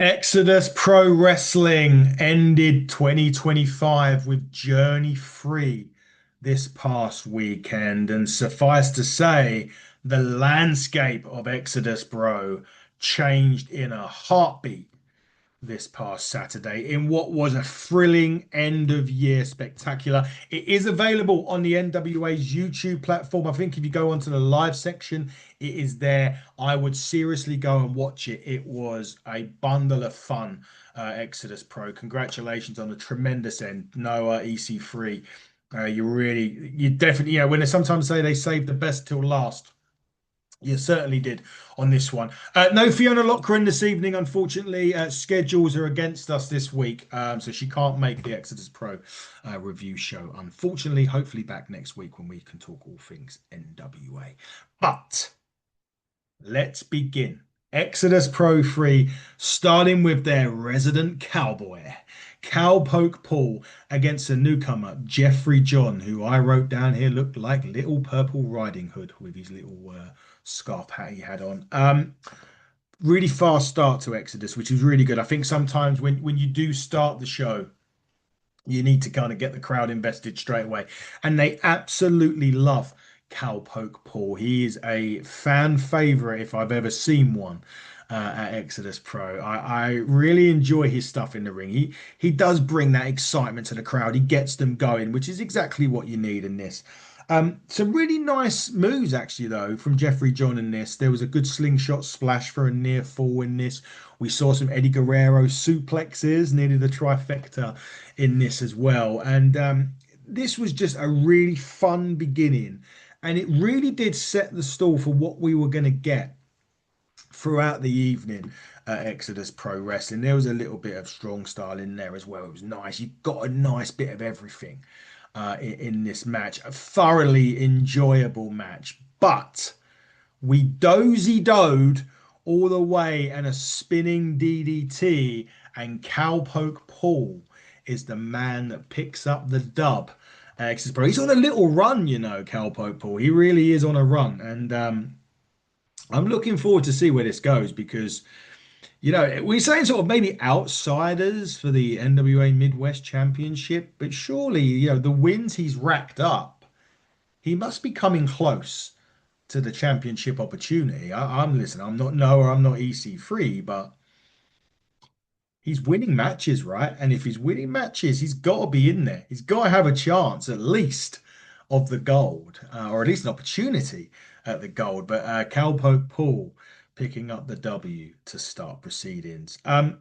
Exodus Pro Wrestling ended 2025 with Journey 3 this past weekend. And suffice to say, the landscape of Exodus Pro changed in a heartbeat this past Saturday in what was a thrilling end of year spectacular. It is available on the NWA's YouTube platform. I think if you go onto the live section, it is there. I would seriously go and watch it. It was a bundle of fun. Exodus Pro. Congratulations on a tremendous end. Noah EC3. You definitely, when they sometimes say they save the best till last. You certainly did on this one. No Fiona Lochran this evening, unfortunately. Schedules are against us this week, so she can't make the Exodus Pro review show. Unfortunately, hopefully back next week when we can talk all things NWA. But let's begin. Exodus Pro 3, starting with their resident cowboy, Cowpoke Paul, against a newcomer, Jeffrey John, who I wrote down here looked like Little Purple Riding Hood with his little scarf hat he had on. Really fast start to Exodus, which is really good. I think sometimes when you do start the show, you need to kind of get the crowd invested straight away. And they absolutely love Cowpoke Paul. He is a fan favorite if I've ever seen one at Exodus Pro. I really enjoy his stuff in the ring. He does bring that excitement to the crowd. He gets them going, which is exactly what you need in this. Some really nice moves actually though from Jeffrey John in this. There was a good slingshot splash for a near fall in this. We saw some Eddie Guerrero suplexes, nearly the trifecta in this as well. And this was just a really fun beginning. And it really did set the stall for what we were going to get throughout the evening at Exodus Pro Wrestling. There was a little bit of strong style in there as well. It was nice. You got a nice bit of everything in this match. A thoroughly enjoyable match. But we dozy-doed all the way and a spinning DDT, and Cowpoke Paul is the man that picks up the dub. He's on a little run, Cowpoke Paul. He really is on a run, and I'm looking forward to see where this goes because we're saying sort of maybe outsiders for the NWA Midwest Championship, but surely the wins he's racked up, he must be coming close to the championship opportunity. I'm listening. I'm not Noah. I'm not EC3, but he's winning matches, right? And if he's winning matches, he's got to be in there. He's got to have a chance at least of the gold, or at least an opportunity at the gold. But Cowpoke Paul picking up the W to start proceedings. I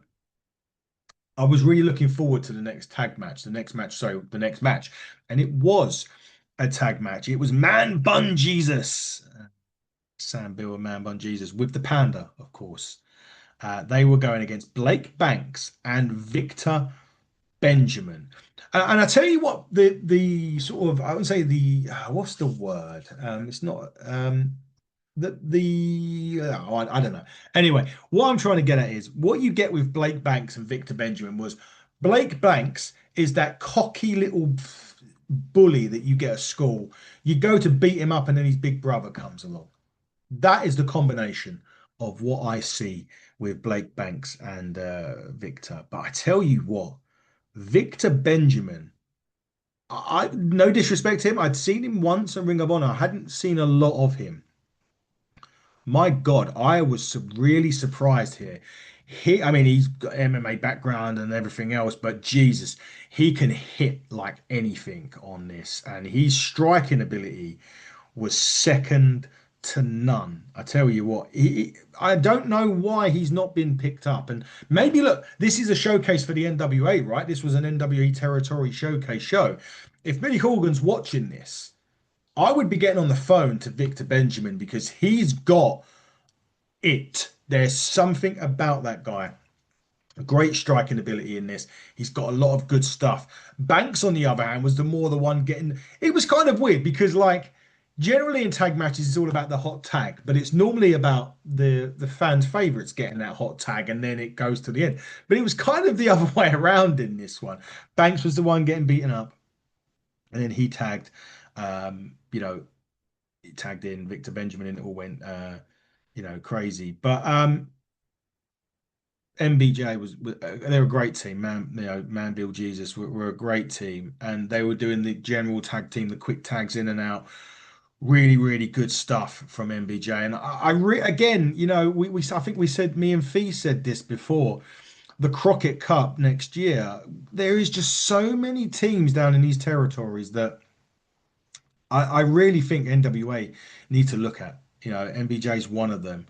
was really looking forward to the next tag match, the next match, and it was a tag match. It was Man Bun Jesus. Sam Bill and Man Bun Jesus with the Panda, of course. They were going against Blake Banks and Victor Benjamin. And I tell you what, the sort of I would say the what's the word? It's not I don't know. Anyway, what I'm trying to get at is what you get with Blake Banks and Victor Benjamin was Blake Banks is that cocky little bully that you get at school. You go to beat him up, and then his big brother comes along. That is the combination of what I see with Blake Banks and Victor. But I tell you what, Victor Benjamin, no disrespect to him, I'd seen him once on Ring of Honor. I hadn't seen a lot of him. My God, I was really surprised here. I mean, he's got MMA background and everything else, but Jesus, he can hit like anything on this, and his striking ability was second to none. I tell you what, I don't know why he's not been picked up. And maybe look, this is a showcase for the NWA, right? This was an NWA territory showcase show. If Billy Corgan's watching this, I would be getting on the phone to Victor Benjamin because he's got it. There's something about that guy. Great striking ability in this. He's got a lot of good stuff. Banks, on the other hand, was the one getting. It was kind of weird because, like, generally in tag matches, it's all about the hot tag, but it's normally about the fans' favorites getting that hot tag, and then it goes to the end. But it was kind of the other way around in this one. Banks was the one getting beaten up, and then he tagged. He tagged in Victor Benjamin, and it all went crazy. But MBJ they're a great team, man. Man, Bill Jesus were a great team, and they were doing the general tag team, the quick tags in and out. Really, really good stuff from MBJ. And again, I think we said me and Fee said this before. The Crockett Cup next year, there is just so many teams down in these territories that I really think NWA need to look at. MBJ is one of them.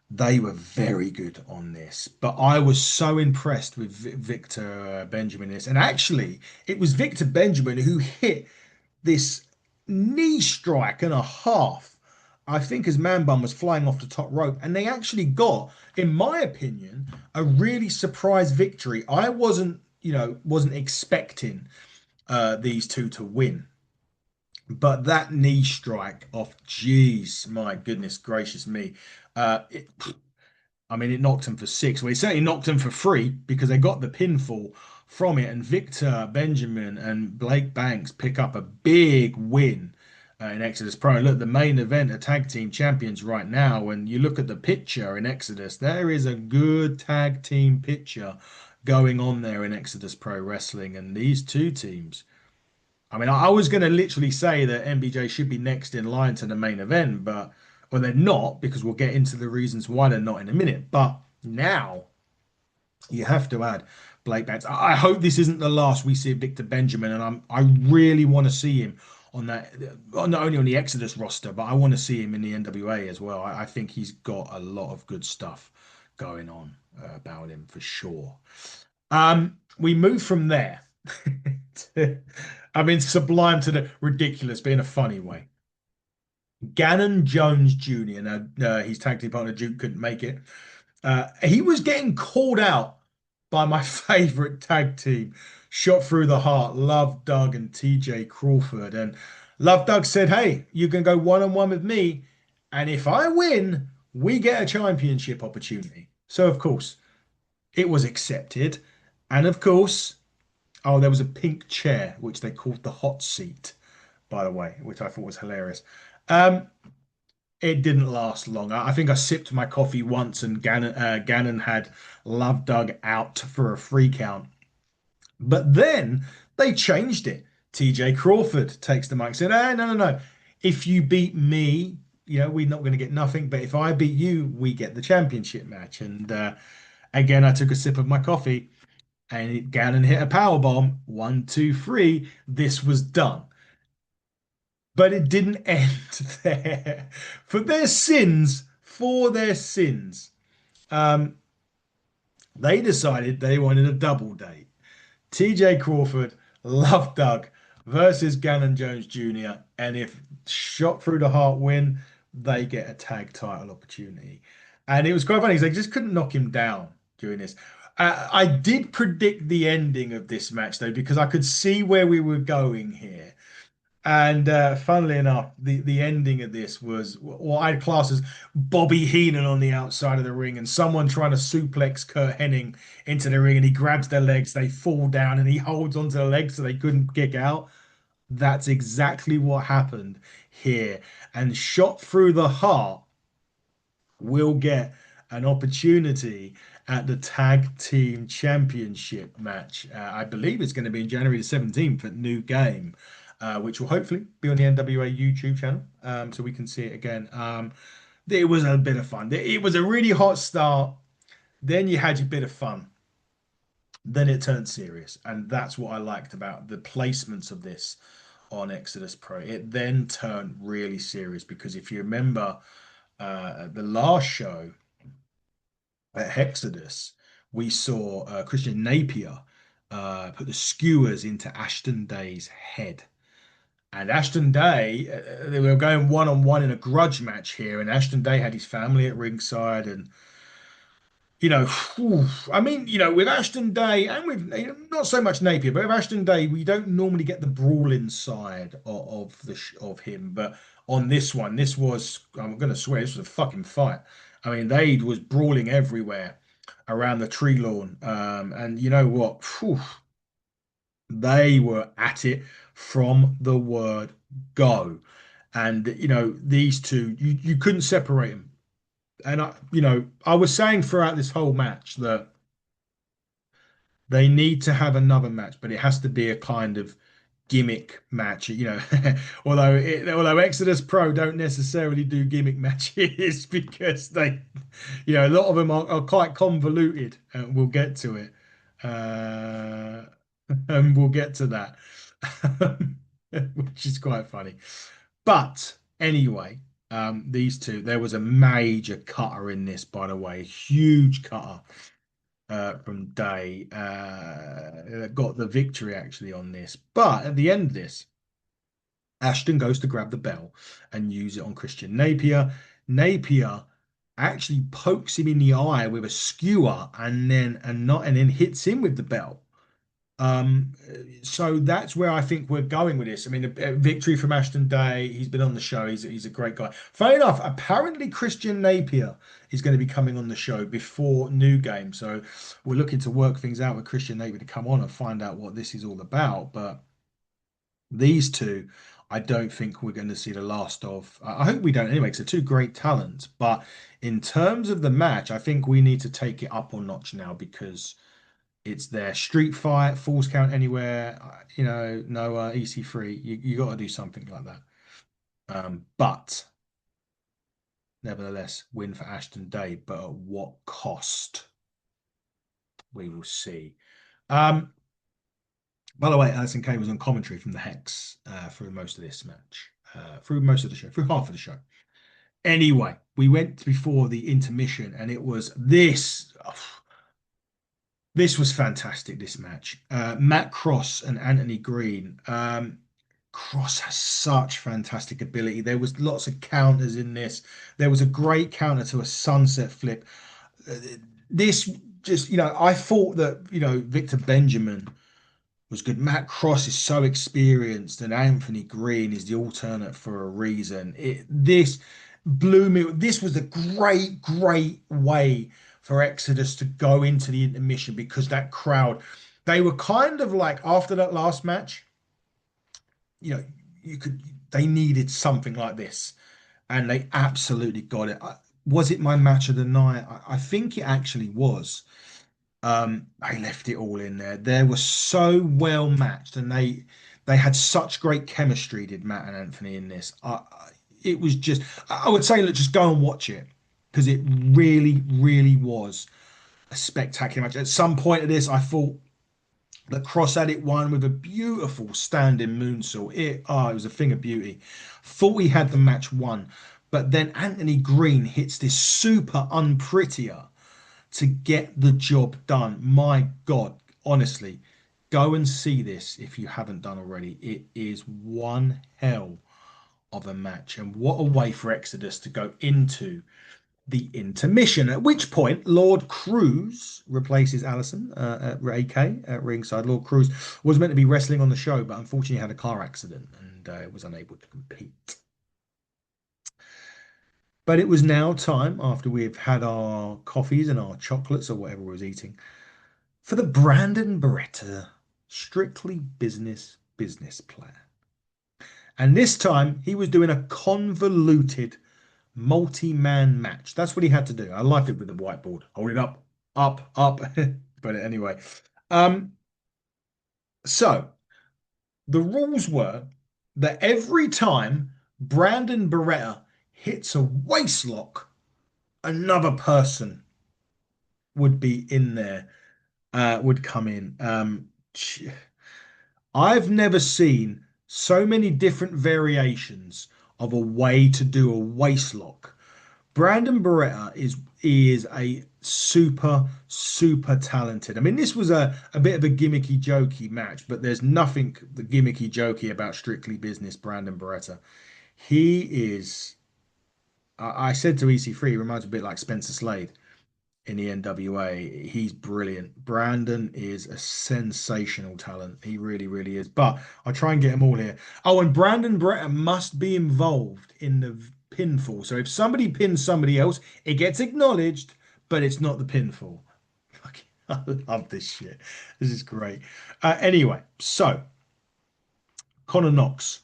They were very good on this, but I was so impressed with Victor Benjamin in this. And actually, it was Victor Benjamin who hit this knee strike and a half. I think as Man Bun was flying off the top rope, and they actually got, in my opinion, a really surprise victory. I wasn't expecting these two to win. But that knee strike off, geez, my goodness gracious me. It, I mean, it knocked him for six. Well, it certainly knocked him for three because they got the pinfall from it. And Victor Benjamin and Blake Banks pick up a big win in Exodus Pro. And look, the main event are tag team champions right now. When you look at the picture in Exodus, there is a good tag team picture going on there in Exodus Pro Wrestling. And these two teams. I mean, I was going to literally say that MBJ should be next in line to the main event, but well, they're not because we'll get into the reasons why they're not in a minute. But now you have to add Blake Banks. I hope this isn't the last we see of Victor Benjamin, and I really want to see him on that, not only on the Exodus roster, but I want to see him in the NWA as well. I think he's got a lot of good stuff going on about him for sure. We move from there. I mean, sublime to the ridiculous, but in a funny way. Gannon Jones Jr. Now, his tag team partner Duke couldn't make it. He was getting called out by my favorite tag team, Shot Through the Heart, Love Doug and TJ Crawford. And Love Doug said, "Hey, you can go one on one with me, and if I win, we get a championship opportunity." So, of course, it was accepted. And of course, oh, there was a pink chair, which they called the hot seat, by the way, which I thought was hilarious. Um, it didn't last long. I think I sipped my coffee once, and Gannon had Love Dug out for a free count. But then they changed it. TJ Crawford takes the mic and said, "Hey, no, no, no. If you beat me, we're not going to get nothing. But if I beat you, we get the championship match." And again, I took a sip of my coffee, and Gannon hit a power bomb. One, two, three. This was done. But it didn't end there. For their sins, um, they decided they wanted a double date. TJ Crawford, Love Doug versus Gannon Jones Jr. And if Shot Through the Heart win, they get a tag title opportunity. And it was quite funny because they just couldn't knock him down during this. I did predict the ending of this match though, because I could see where we were going here. And funnily enough, the ending of this was what I'd class as Bobby Heenan on the outside of the ring and someone trying to suplex Kurt Hennig into the ring and he grabs their legs, they fall down and he holds onto the legs so they couldn't kick out. That's exactly what happened here. And Shot Through the Heart will get an opportunity at the Tag Team Championship match. I believe it's going to be in January the 17th at New Game. Which will hopefully be on the NWA YouTube channel, so we can see it again. It was a bit of fun. It was a really hot start. Then you had your bit of fun. Then it turned serious, and that's what I liked about the placements of this on Exodus Pro. It then turned really serious because if you remember the last show at Exodus, we saw Christian Napier put the skewers into Ashton Day's head. And Ashton Day, they were going one on one in a grudge match here, and Ashton Day had his family at ringside, and I mean, with Ashton Day and with not so much Napier, but with Ashton Day, we don't normally get the brawling side of him, but on this one, this was I'm gonna swear this was a fucking fight. I mean, they was brawling everywhere around the tree lawn, and you know what? Whew, they were at it from the word go. And these two, you couldn't separate them. And I was saying throughout this whole match that They need to have another match, but it has to be a kind of gimmick match, you know. Although Exodus Pro don't necessarily do gimmick matches because they, a lot of them are quite convoluted. We'll get to it, and we'll get to that, which is quite funny. But anyway, these two, there was a major cutter in this, by the way, huge cutter from Day that got the victory actually on this. But at the end of this, Ashton goes to grab the bell and use it on Christian Napier. Napier actually pokes him in the eye with a skewer and then hits him with the bell. Um, so that's where I think we're going with this. I mean, a victory from Ashton Day. He's been on the show. He's a great guy. Fair enough. Apparently, Christian Napier is going to be coming on the show before New Game. So we're looking to work things out with Christian Napier to come on and find out what this is all about. But these two, I don't think we're going to see the last of. I hope we don't anyway, because they're two great talents. But in terms of the match, I think we need to take it up a notch now because it's their street fight, falls count anywhere, no EC3. You got to do something like that. But nevertheless, win for Ashton Day, but at what cost? We will see. Um, by the way, Alison Kay was on commentary from the Hex through most of this match, through most of the show, through half of the show. Anyway, we went before the intermission, and it was this. This was fantastic, this match. Matt Cross and Anthony Green. Cross has such fantastic ability. There was lots of counters in this. There was a great counter to a sunset flip. Uh, This just, I thought that, Victor Benjamin was good. Matt Cross is so experienced, and Anthony Green is the alternate for a reason. This blew me. This was a great, great way for Exodus to go into the intermission because that crowd, they were kind of like after that last match, you know, they needed something like this, and they absolutely got it. Was it my match of the night? I think it actually was. They left it all in there. They were so well matched, and they had such great chemistry. Did Matt and Anthony in this? It was just, I would say, look, just go and watch it because it really, really was a spectacular match. At some point of this, I thought that Cross had it won with a beautiful standing moonsault. It was a thing of beauty. Thought he had the match won, but then Anthony Green hits this super unprettier to get the job done. My God, honestly, go and see this if you haven't done already. It is one hell of a match. And what a way for Exodus to go into the intermission. At which point, Lord Cruz replaces Allison at AK at ringside. Lord Cruz was meant to be wrestling on the show, but unfortunately had a car accident and was unable to compete. But it was now time, after we've had our coffees and our chocolates or whatever we was eating, for the Brandon Beretta strictly business plan. And this time he was doing a convoluted multi-man match. That's what he had to do. I like it with the whiteboard. Hold it up, up, up. But anyway, um, so the rules were that every time Brandon Beretta hits a waist lock, another person would be in there, would come in. I've never seen so many different variations of a way to do a waist lock. Brandon Beretta is a super talented. I mean, this was a bit of a gimmicky jokey match, but there's nothing the gimmicky jokey about strictly business Brandon Beretta. He is. I said to EC3, he reminds me a bit like Spencer Slade in the NWA. He's brilliant. Brandon is a sensational talent. He really, really is. But I'll try and get them all here. Oh, and Brandon Beretta must be involved in the pinfall. So if somebody pins somebody else, it gets acknowledged, but it's not the pinfall. I love this shit. This is great. Anyway, so Connor Knox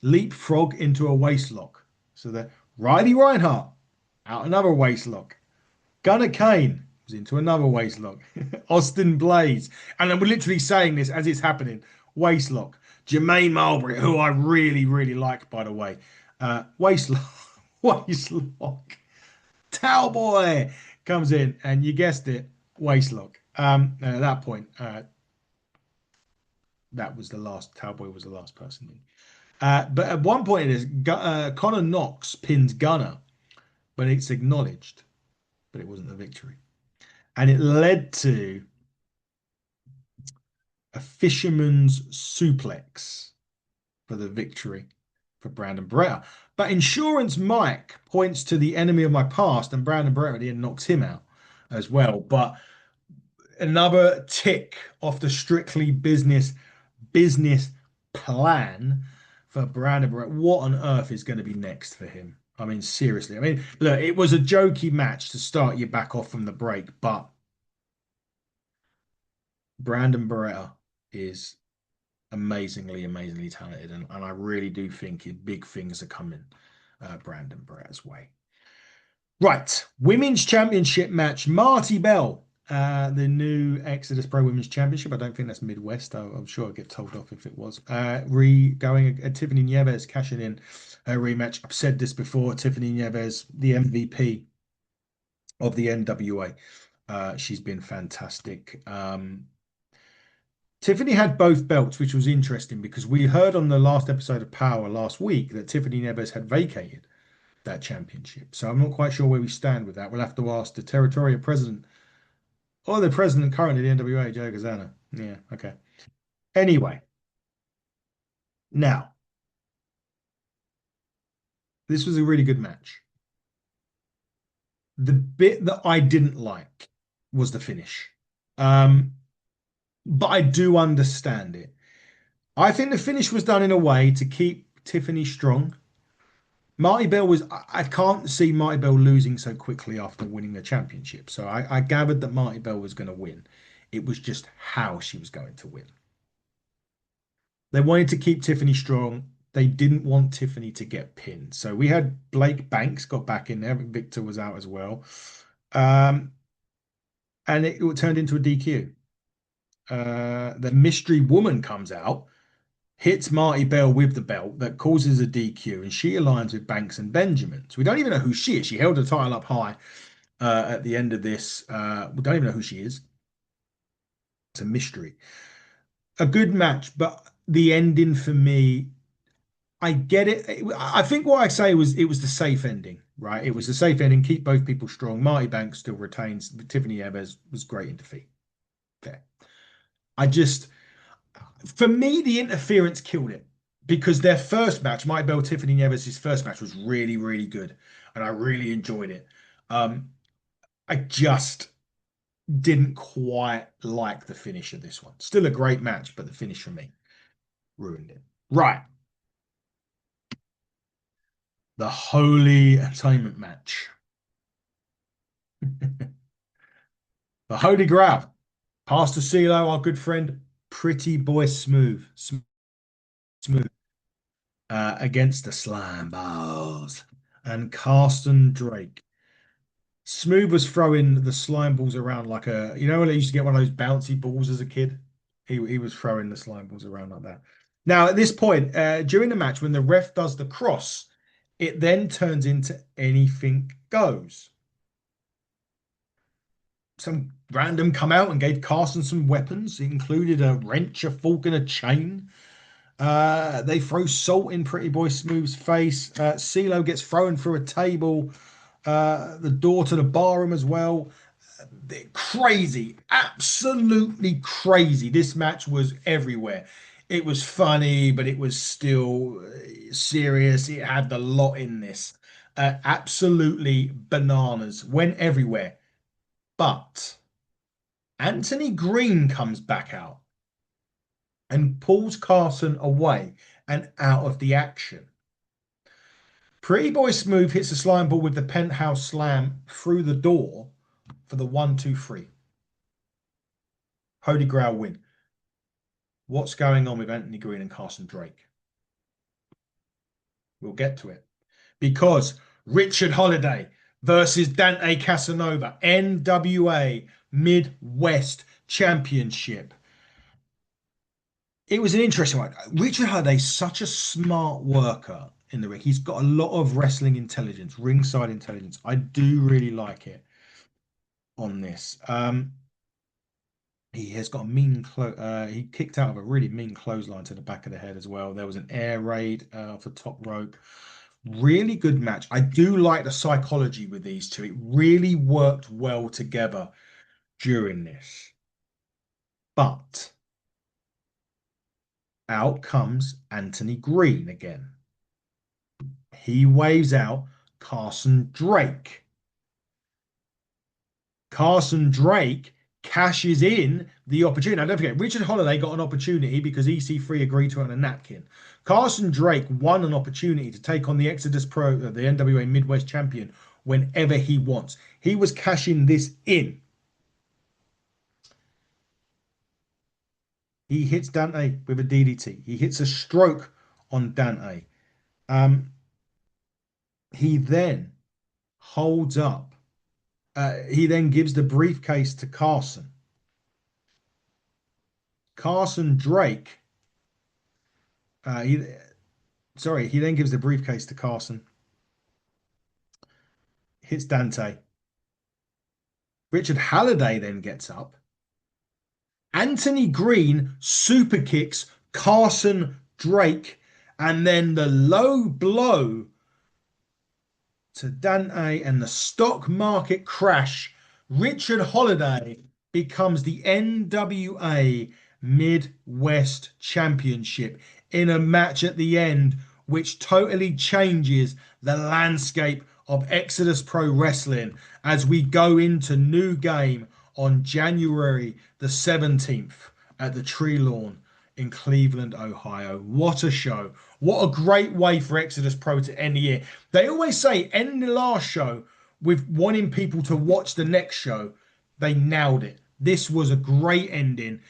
leapfrog into a waist lock. So that Riley Reinhart out another waist lock. Gunnar Kane was into another waist lock. Austin Blaze. And then we're literally saying this as it's happening. Waist lock. Jermaine Marbury, who I really, really like, by the way. Waist lock. Waist lock. Towboy comes in, and you guessed it, waist lock. At that point, that was the last. Towboy was the last person in. But at one point, it is Connor Knox pins Gunner, but it's acknowledged, but it wasn't a victory, and it led to a fisherman's suplex for the victory for Brandon Beretta. But Insurance Mike points to the enemy of my past, and Brandon Beretta at the end knocks him out as well. But another tick off the strictly business plan for Brandon Beretta. What on earth is going to be next for him? I mean, seriously. I mean, look, it was a jokey match to start you back off from the break, but Brandon Beretta is amazingly, amazingly talented, and I really do think big things are coming Brandon Beretta's way. Right, women's championship match. Marty Bell, the new Exodus Pro Women's Championship. I don't think that's Midwest. I'm sure I'd get told off if it was. Going at Tiffany Nieves cashing in a rematch. I've said this before. Tiffany Nieves, the MVP of the NWA. She's been fantastic. Tiffany had both belts, which was interesting because we heard on the last episode of Power last week that Tiffany Nieves had vacated that championship. So I'm not quite sure where we stand with that. We'll have to ask the territorial president or the president currently of the NWA, Joe Gazana. Yeah, okay. Anyway, now, this was a really good match. The bit that I didn't like was the finish. But I do understand it. I think the finish was done in a way to keep Tiffany strong. Marty Bell was, I can't see Marty Bell losing so quickly after winning the championship. So I gathered that Marty Bell was going to win. It was just how she was going to win. They wanted to keep Tiffany strong. They didn't want Tiffany to get pinned. So we had Blake Banks got back in there. Victor was out as well. And it turned into a DQ. The mystery woman comes out, hits Marty Bell with the belt that causes a DQ, and she aligns with Banks and Benjamin. So we don't even know who she is. She held the title up high at the end of this. We don't even know who she is. It's a mystery. A good match, but the ending for me, I get it. I think what I say was it was the safe ending, right? It was the safe ending. Keep both people strong. Marty Banks still retains. Tiffany Evers was great in defeat. Okay. I just, for me, the interference killed it because their first match, Mike Bell, Tiffany Neves' first match was really, really good. And I really enjoyed it. I just didn't quite like the finish of this one. Still a great match, but the finish for me ruined it. Right. The Holy Atonement match. The Holy Grail. Pastor CeeLo, our good friend, Pretty Boy Smooth. Smooth. Against the Slime Balls and Carsten Drake. Smooth was throwing the slime balls around like when I used to get one of those bouncy balls as a kid? He was throwing the slime balls around like that. Now, at this point, during the match, when the ref does the cross, it then turns into anything goes. Some random come out and gave Carson some weapons. It included a wrench, a fork, and a chain. They throw salt in Pretty Boy Smooth's face. CeeLo gets thrown through a table. The door to the barroom as well. Crazy, absolutely crazy. This match was everywhere. It was funny, but it was still serious. It had a lot in this. Absolutely bananas. Went everywhere. But Anthony Green comes back out and pulls Carson away and out of the action. Pretty Boy Smooth hits the slime ball with the penthouse slam through the door for the 1-2-3. Holy Grail win. What's going on with Anthony Green and Carson Drake? We'll get to it. Because Richard Holiday, versus Dante Casanova, NWA Midwest Championship. It was an interesting one. Richard Holiday's such a smart worker in the ring. He's got a lot of wrestling intelligence, ringside intelligence. I do really like it on this. He has got a he kicked out of a really mean clothesline to the back of the head as well. There was an air raid off the top rope. Really good match. I do like the psychology with these two. It really worked well together during this. But out comes Anthony Green again. He waves out Carson Drake. Carson Drake cashes in the opportunity. Now, don't forget, Richard Holliday got an opportunity because EC3 agreed to it on a napkin. Carson Drake won an opportunity to take on the Exodus Pro, the NWA Midwest champion, whenever he wants. He was cashing this in. He hits Dante with a DDT. He hits a stroke on Dante. Um, he then holds up. He then gives the briefcase to Carson. Carson Drake. He sorry. He then gives the briefcase to Carson. Hits Dante. Richard Halliday then gets up. Anthony Green super kicks Carson Drake, and then the low blow to Dante and the stock market crash. Richard Holliday becomes the NWA Midwest Championship in a match at the end, which totally changes the landscape of Exodus Pro Wrestling as we go into New Game on January the 17th at the Tree Lawn in Cleveland, Ohio. What a show. What a great way for Exodus Pro to end the year. They always say end the last show with wanting people to watch the next show. They nailed it. This was a great ending.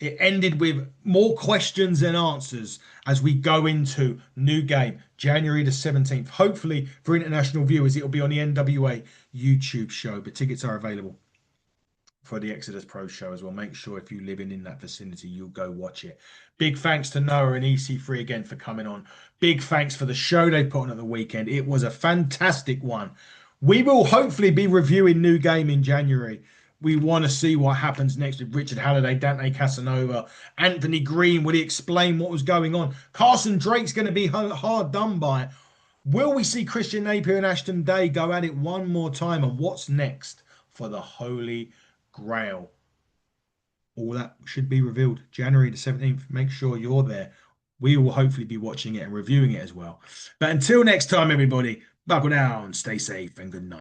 It ended with more questions than answers as we go into New Game, January the 17th. Hopefully, for international viewers, it'll be on the NWA YouTube show, but tickets are available for the Exodus Pro show as well. Make sure if you live in that vicinity, you'll go watch it. Big thanks to Noah and EC3 again for coming on. Big thanks for the show they put on at the weekend. It was a fantastic one. We will hopefully be reviewing New Game in January. We want to see what happens next with Richard Halliday, Dante Casanova, Anthony Green. Will he explain what was going on? Carson Drake's going to be hard done by. Will we see Christian Napier and Ashton Day go at it one more time? And what's next for the Holy Grail? All that should be revealed January the 17th. Make sure you're there. We will hopefully be watching it and reviewing it as well. But until next time, everybody, buckle down, stay safe, and good night.